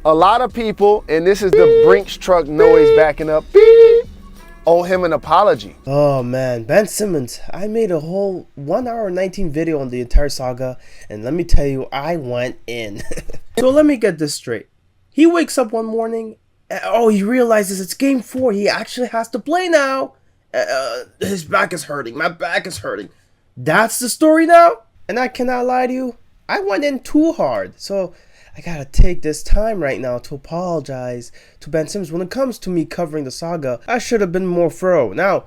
A lot of people, and this is the Brinks truck noise backing up, beep, owe him an apology. Oh man, Ben Simmons. I made a whole 1 hour 19 video on the entire saga, and let me tell you, I went in. So let me get this straight. He wakes up one morning, and, he realizes it's game 4. He actually has to play now. His back is hurting. My back is hurting. That's the story now? And I cannot lie to you, I went in too hard. So I gotta take this time right now to apologize to Ben Simmons. When it comes to me covering the saga, I should have been more thorough. Now,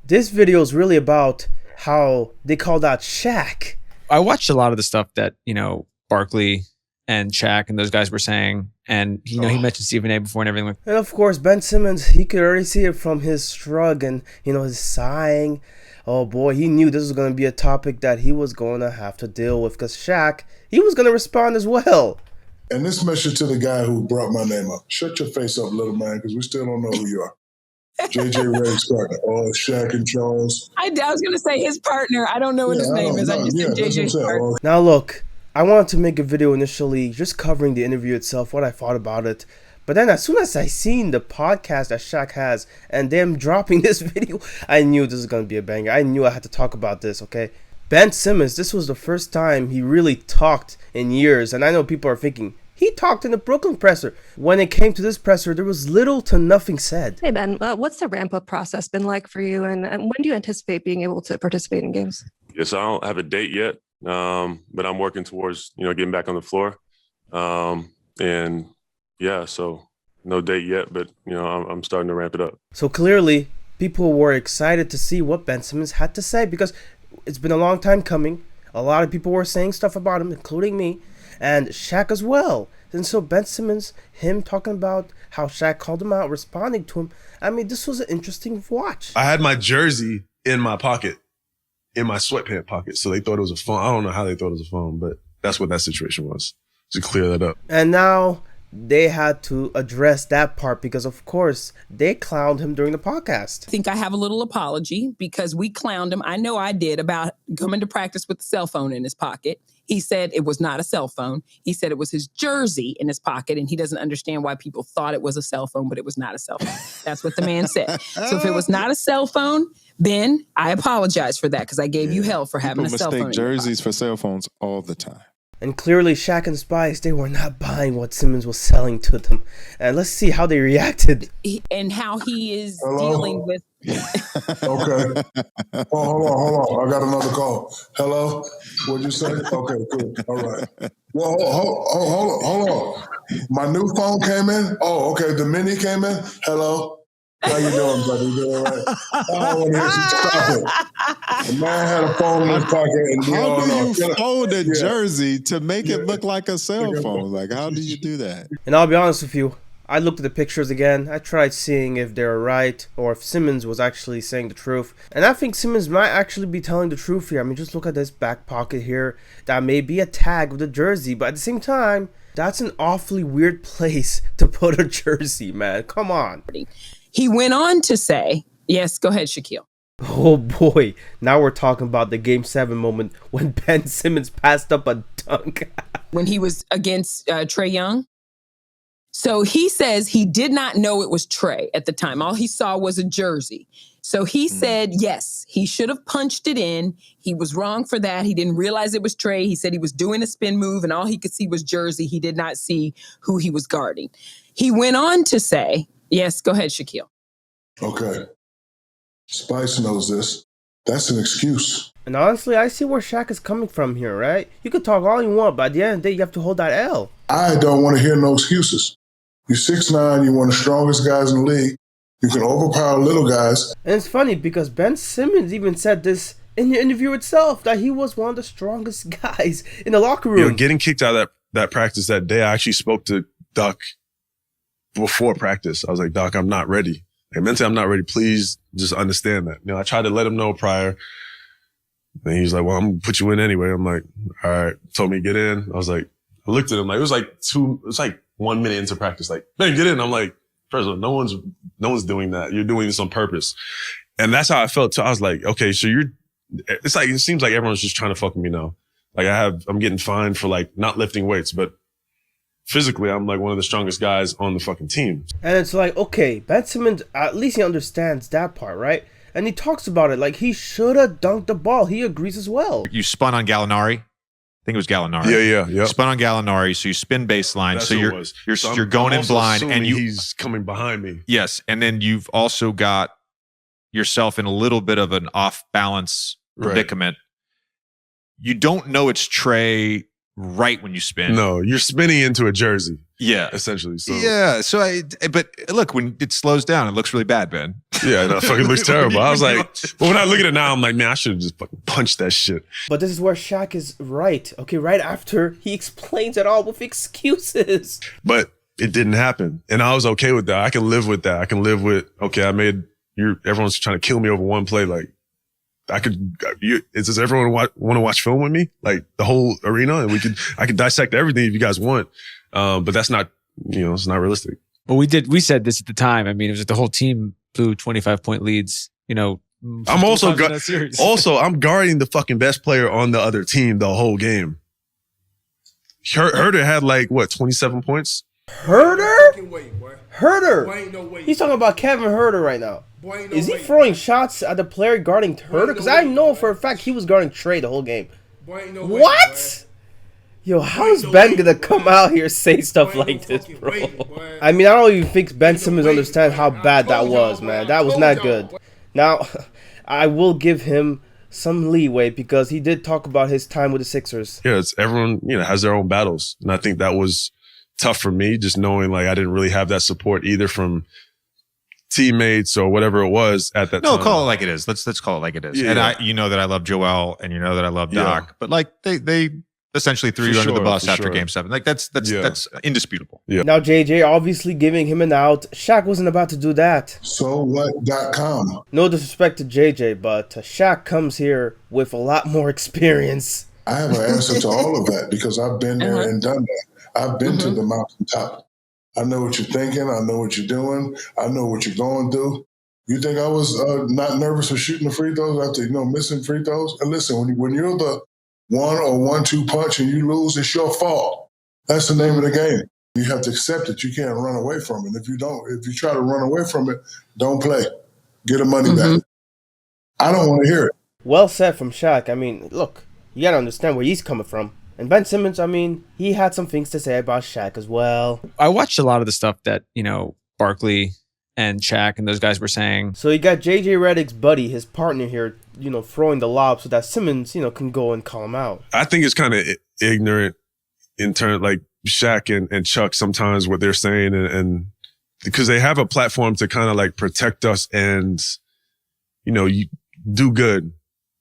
this video is really about how they called out Shaq. I watched a lot of the stuff that, Barkley and Shaq and those guys were saying. And, he mentioned Stephen A before and everything. And of course, Ben Simmons, he could already see it from his shrug and, his sighing. Oh boy, he knew this was going to be a topic that he was going to have to deal with, because Shaq, he was going to respond as well. And this message to the guy who brought my name up. Shut your face up, little man, because we still don't know who you are. JJ Reddick's partner. Oh, Shaq and Charles. I was going to say his partner. I don't know what his name is. I just said JJ's partner. Now look, I wanted to make a video initially just covering the interview itself, what I thought about it. But then as soon as I seen the podcast that Shaq has and them dropping this video, I knew this was going to be a banger. I knew I had to talk about this, okay? Ben Simmons, this was the first time he really talked in years. And I know people are thinking, he talked in the Brooklyn presser. When it came to this presser, there was little to nothing said. Hey, Ben, what's the ramp-up process been like for you? And when do you anticipate being able to participate in games? Yes, I don't have a date yet, but I'm working towards, getting back on the floor. So no date yet, but, I'm starting to ramp it up. So clearly, people were excited to see what Ben Simmons had to say, because it's been a long time coming. A lot of people were saying stuff about him, including me, and Shaq as well. And so Ben Simmons, him talking about how Shaq called him out, responding to him. I mean, this was an interesting watch. I had my jersey in my pocket, in my sweatpant pocket. So they thought it was a phone. I don't know how they thought it was a phone, but that's what that situation was, to clear that up. And now they had to address that part because, of course, they clowned him during the podcast. I think I have a little apology because we clowned him. I know I did, about coming to practice with the cell phone in his pocket. He said it was not a cell phone. He said it was his jersey in his pocket, and he doesn't understand why people thought it was a cell phone, but it was not a cell phone. That's what the man said. So if it was not a cell phone, Ben, I apologize for that because I gave you hell for having a cell phone. People mistake jerseys for cell phones all the time. And clearly, Shaq and Spice, they were not buying what Simmons was selling to them. And let's see how they reacted. And how he is dealing with... Okay. Hold on. I got another call. Hello? What'd you say? Okay, cool. All right. Well, hold on. My new phone came in? Oh, okay. The mini came in? Hello? How you doing, buddy? You doing all right? Oh, stop it. The man had a phone in his pocket. And how do you fold a jersey to make it look like a cell phone? Like, how did you do that? And I'll be honest with you, I looked at the pictures again. I tried seeing if they were right or if Simmons was actually saying the truth. And I think Simmons might actually be telling the truth here. I mean, just look at this back pocket here. That may be a tag with a jersey, but at the same time, that's an awfully weird place to put a jersey, man. Come on. He went on to say, yes, go ahead, Shaquille. Oh boy, now we're talking about the Game 7 moment when Ben Simmons passed up a dunk. When he was against Trae Young. So he says he did not know it was Trae at the time. All he saw was a jersey. So he said, yes, he should have punched it in. He was wrong for that. He didn't realize it was Trae. He said he was doing a spin move and all he could see was jersey. He did not see who he was guarding. He went on to say, yes, go ahead, Shaquille. Okay. Spice knows this. That's an excuse. And honestly, I see where Shaq is coming from here, right? You can talk all you want, but at the end of the day, you have to hold that L. I don't want to hear no excuses. You're 6'9", you're one of the strongest guys in the league. You can overpower little guys. And it's funny because Ben Simmons even said this in the interview itself, that he was one of the strongest guys in the locker room. Getting kicked out of that practice that day, I actually spoke to Doc before practice. I was like, Doc, I'm not ready. Like, mentally, I'm not ready. Please just understand that. I tried to let him know prior. And he's like, well, I'm going to put you in anyway. I'm like, all right. Told me to get in. I was like, I looked at him like, it was like 1 minute into practice. Like, man, get in. I'm like, first of all, no one's doing that. You're doing this on purpose. And that's how I felt too. I was like, okay, so it's like, it seems like everyone's just trying to fuck me now. Like I'm getting fined for like not lifting weights, but physically, I'm like one of the strongest guys on the fucking team. And it's like, okay, Ben Simmons, at least he understands that part, right? And he talks about it like he should have dunked the ball. He agrees as well. You spun on Gallinari. I think it was Gallinari. Yeah. You spun on Gallinari, so you spin baseline. That's so you're going in blind, and he's coming behind me. Yes, and then you've also got yourself in a little bit of an off balance predicament. You don't know it's Trey right when you spin. No, you're spinning into a jersey. Yeah, essentially. So. Yeah. So but look, when it slows down, it looks really bad, Ben. Yeah, that fucking looks terrible. I was like, but when I look at it now, I'm like, man, I should have just fucking punched that shit. But this is where Shaq is right. Okay, right after he explains it all with excuses. But it didn't happen, and I was okay with that. I can live with that. I can live with, okay, everyone's trying to kill me over one play. Like, does everyone want to watch film with me? Like the whole arena, and I could dissect everything if you guys want. But that's not, it's not realistic. Well, we said this at the time. I mean, it was like the whole team blew 25-point leads, I'm also I'm guarding the fucking best player on the other team the whole game. Herder had like, what, 27 points? Herder? Herder. He's talking about Kevin Herder right now. Is he throwing shots at the player guarding Herder? Because I know for a fact he was guarding Trey the whole game. What? Yo, how's Ben gonna come out here and say stuff like this, bro? I mean, I don't even think Ben Simmons understands how bad that was, man. That was not good. Now, I will give him some leeway because he did talk about his time with the Sixers. Yeah, it's everyone, has their own battles. And I think that was tough for me, just knowing like I didn't really have that support either from teammates or whatever it was at that time. No, call it like it is. Let's call it like it is. Yeah. And you know that I love Joel, and you know that I love Doc, but like they essentially threw you under the bus after Game 7. Like that's indisputable. Yeah. Now JJ obviously giving him an out. Shaq wasn't about to do that. SoWhat.com. No disrespect to JJ, but Shaq comes here with a lot more experience. I have an answer to all of that because I've been there and done that. I've been to the mountaintop. I know what you're thinking. I know what you're doing. I know what you're going through. You think I was not nervous for shooting the free throws after missing free throws? And listen, when you're the 1-2 punch and you lose, it's your fault. That's the name of the game. You have to accept it. You can't run away from it. If you try to run away from it, don't play. Get the money back. I don't want to hear it. Well said from Shaq. I mean, look, you got to understand where he's coming from. And Ben Simmons, I mean, he had some things to say about Shaq as well. I watched a lot of the stuff that, Barkley and Shaq and those guys were saying. So you got JJ Reddick's buddy, his partner here, throwing the lob so that Simmons, can go and call him out. I think it's kind of ignorant in terms like Shaq and Chuck sometimes what they're saying and because they have a platform to kind of like protect us and, you do good.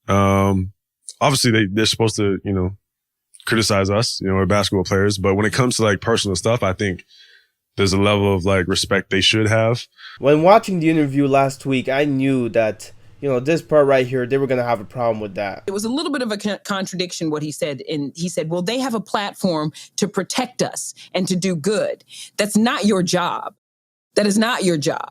Obviously they're supposed to, criticize us, we're basketball players. But when it comes to like personal stuff, I think there's a level of like respect they should have. When watching the interview last week, I knew that, this part right here, they were going to have a problem with that. It was a little bit of a contradiction what he said. And he said, well, they have a platform to protect us and to do good. That's not your job. That is not your job.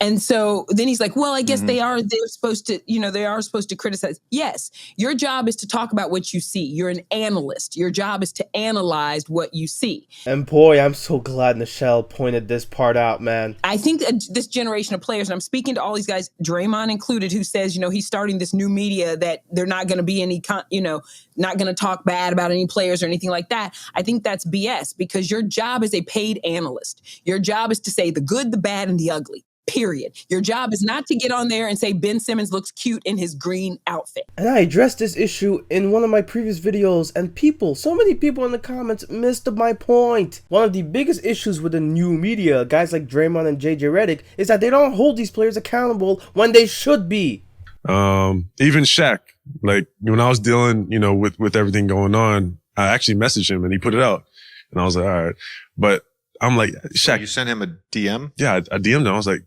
And so then he's like, well, I guess they're supposed to criticize. Yes, your job is to talk about what you see. You're an analyst. Your job is to analyze what you see. And boy, I'm so glad Nichelle pointed this part out, man. I think that this generation of players, and I'm speaking to all these guys, Draymond included, who says, he's starting this new media that they're not going to be any, not going to talk bad about any players or anything like that. I think that's BS because your job as a paid analyst, your job is to say the good, the bad, and the ugly. Period. Your job is not to get on there and say Ben Simmons looks cute in his green outfit. And I addressed this issue in one of my previous videos, and so many people in the comments missed my point. One of the biggest issues with the new media, guys like Draymond and JJ Reddick, is that they don't hold these players accountable when they should be. Even Shaq, like when I was dealing, with everything going on, I actually messaged him and he put it out. And I was like, all right. But I'm like, Shaq. So you sent him a DM? Yeah, I DM'd him. I was like,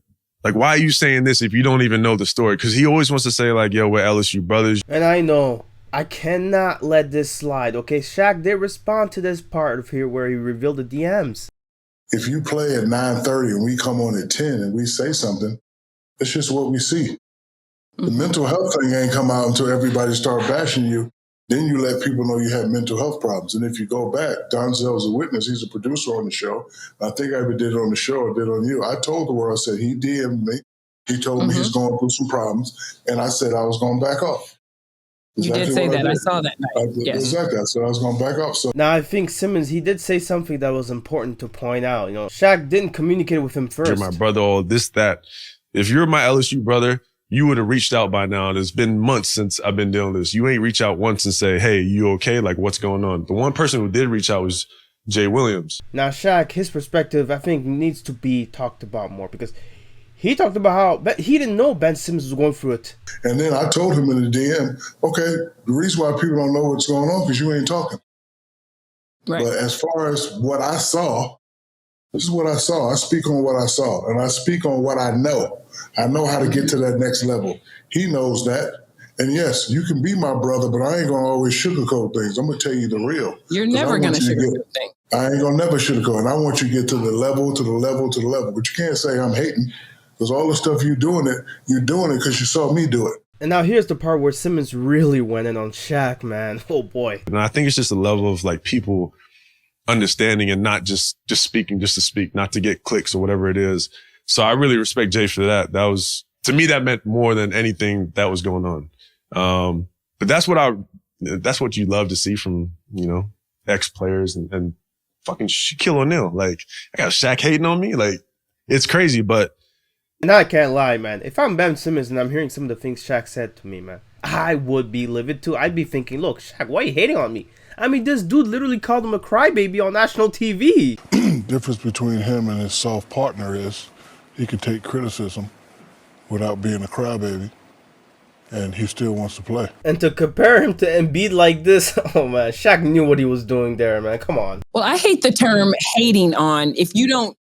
why are you saying this if you don't even know the story? Because he always wants to say like, yo, we're LSU brothers. And I know, I cannot let this slide. Okay, Shaq did respond to this part of here where he revealed the DMs. If you play at 9:30 and we come on at 10 and we say something, it's just what we see. The mental health thing ain't come out until everybody start bashing you. Then you let people know you have mental health problems. And if you go back, Donzel's a witness. He's a producer on the show. I think I even did it on the show or did it on you. I told the world, I said, he DM'd me. He told me he's going through some problems. And I said I was going to back off. You did say that. I saw that night. Yes. Exactly. I said I was going to back off. So now I think Simmons, he did say something that was important to point out. You know, Shaq didn't communicate with him first. You're my brother, all this, that. If you're my LSU brother, you would have reached out by now. And it's been months since I've been dealing with this. You ain't reach out once and say, hey, you okay? Like, what's going on? The one person who did reach out was Jay Williams. Now, Shaq, his perspective, I think, needs to be talked about more because he talked about how he didn't know Ben Simmons was going through it. And then I told him in the DM, okay, the reason why people don't know what's going on because you ain't talking. Right. But as far as what I saw, this is what I saw. I speak on what I saw, and I speak on what I know. I know how to get to that next level. He knows that. And yes, you can be my brother, but I ain't going to always sugarcoat things. I'm going to tell you the real. You're never going to sugarcoat things. I ain't going to never sugarcoat. And I want you to get to the level, to the level, to the level. But you can't say I'm hating because all the stuff you're doing it because you saw me do it. And now here's the part where Simmons really went in on Shaq, man. Oh, boy. And I think it's just a level of like people understanding and not just speaking just to speak, not to get clicks or whatever it is. So I really respect Jay for that. That was, to me, that meant more than anything that was going on. But that's what you love to see from, you know, ex-players and fucking Shaquille O'Neal. Like, I got Shaq hating on me. Like, it's crazy, but. And I can't lie, man. If I'm Ben Simmons and I'm hearing some of the things Shaq said to me, man, I would be livid too. I'd be thinking, look, Shaq, why are you hating on me? I mean, this dude literally called him a crybaby on national TV. Difference between him and his soft partner is he can take criticism without being a crybaby, and he still wants to play. And to compare him to Embiid like this, oh man, Shaq knew what he was doing there, man. Come on. Well, I hate the term hating on. If you don't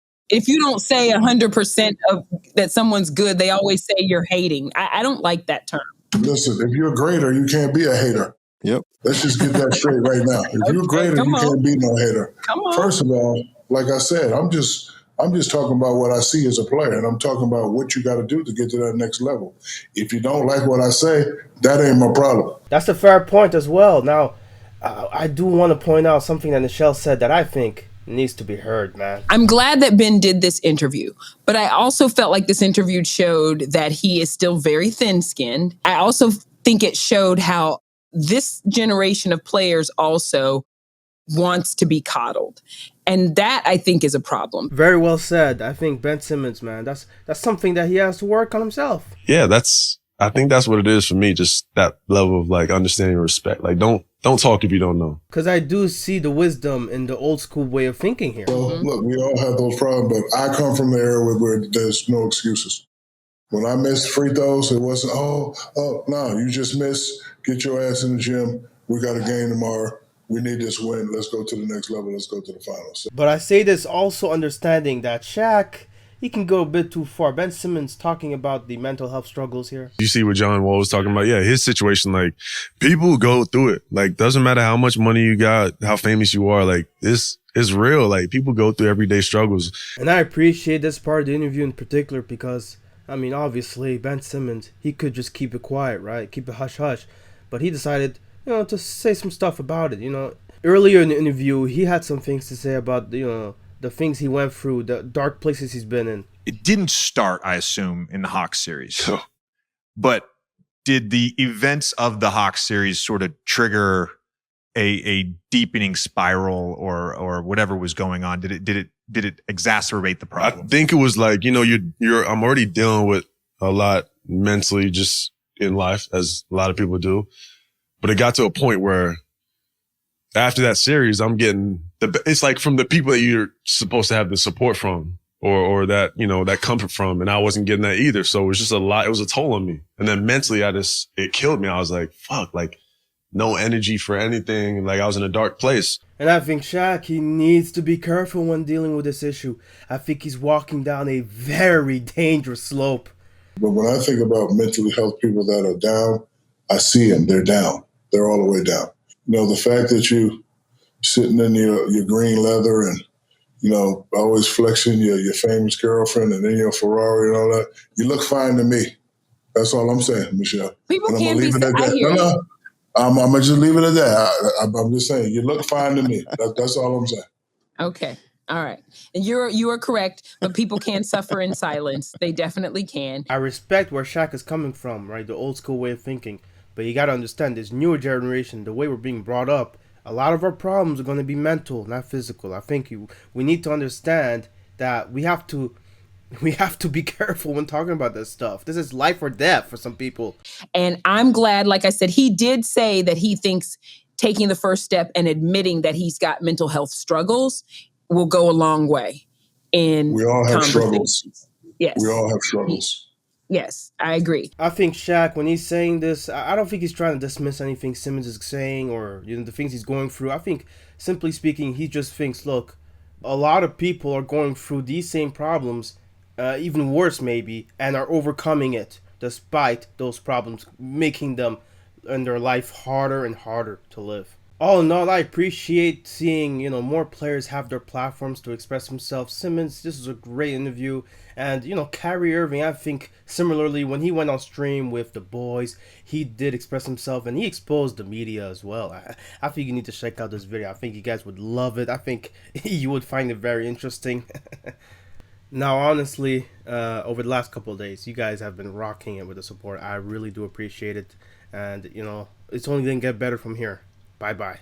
say 100% of that someone's good, they always say you're hating. I don't like that term. Listen, if you're a grader, you can't be a hater. Yep. Let's just get that straight right now. If you're a grader, you can't be no hater. Come on. First of all, like I said, I'm just talking about what I see as a player, and I'm talking about what you got to do to get to that next level. If you don't like what I say, that ain't my problem. That's a fair point as well. Now, I do want to point out something that Nichelle said that I think needs to be heard, man. I'm glad that Ben did this interview, but I also felt like this interview showed that he is still very thin-skinned. I also think it showed how this generation of players also wants to be coddled. And that, I think, is a problem. Very well said. I think Ben Simmons, man, that's something that he has to work on himself. Yeah, I think that's what it is for me. Just that level of like understanding and respect. Like, don't talk if you don't know. Because I do see the wisdom in the old school way of thinking here. Well, look, we all have those problems, but I come from the era where there's no excuses. When I missed free throws, it wasn't, no, you just missed. Get your ass in the gym. We got a game tomorrow. We need this win. Let's go to the next level. Let's go to the finals. But I say this also understanding that Shaq, he can go a bit too far. Ben Simmons talking about the mental health struggles here. You see what John Wall was talking about? Yeah, his situation, like, people go through it. Like, doesn't matter how much money you got, how famous you are, like, this is real. Like, people go through everyday struggles. And I appreciate this part of the interview in particular because, I mean, obviously, Ben Simmons, he could just keep it quiet, right? Keep it hush-hush. But he decided, to say some stuff about it, Earlier in the interview, he had some things to say about, the things he went through, the dark places he's been in. It didn't start, I assume, in the Hawks series. But did the events of the Hawks series sort of trigger a deepening spiral or whatever was going on? Did it exacerbate the problem? I think it was like, I'm already dealing with a lot mentally just in life, as a lot of people do. But it got to a point where after that series, I'm getting it's like from the people that you're supposed to have the support from or that, that comfort from. And I wasn't getting that either. So it was just a lot. It was a toll on me. And then mentally, it killed me. I was like, fuck, like no energy for anything. Like I was in a dark place. And I think Shaq, he needs to be careful when dealing with this issue. I think he's walking down a very dangerous slope. But when I think about mentally health people that are down, I see them. They're down. They're all the way down. The fact that you sitting in your green leather and, always flexing your famous girlfriend and then your Ferrari and all that, you look fine to me. That's all I'm saying, Michelle. People can't be. I'm gonna just leave it at that. I'm just saying, you look fine to me. That's all I'm saying. Okay. All right. And you are correct, but people can suffer in silence. They definitely can. I respect where Shaq is coming from, right? The old school way of thinking. But you got to understand this newer generation, the way we're being brought up, a lot of our problems are going to be mental, not physical. I think we need to understand that we have to be careful when talking about this stuff. This is life or death for some people. And I'm glad, like I said, he did say that he thinks taking the first step and admitting that he's got mental health struggles will go a long way in We all have struggles. Yes. We all have struggles. Yes, I agree. I think Shaq, when he's saying this, I don't think he's trying to dismiss anything Simmons is saying or the things he's going through. I think, simply speaking, he just thinks, look, a lot of people are going through these same problems, even worse maybe, and are overcoming it despite those problems, making them in their life harder and harder to live. All in all, I appreciate seeing, more players have their platforms to express themselves. Simmons, this is a great interview. And, Kyrie Irving, I think similarly, when he went on stream with the boys, he did express himself and he exposed the media as well. I think you need to check out this video. I think you guys would love it. I think you would find it very interesting. Now, honestly, over the last couple of days, you guys have been rocking it with the support. I really do appreciate it. And, it's only going to get better from here. Bye-bye.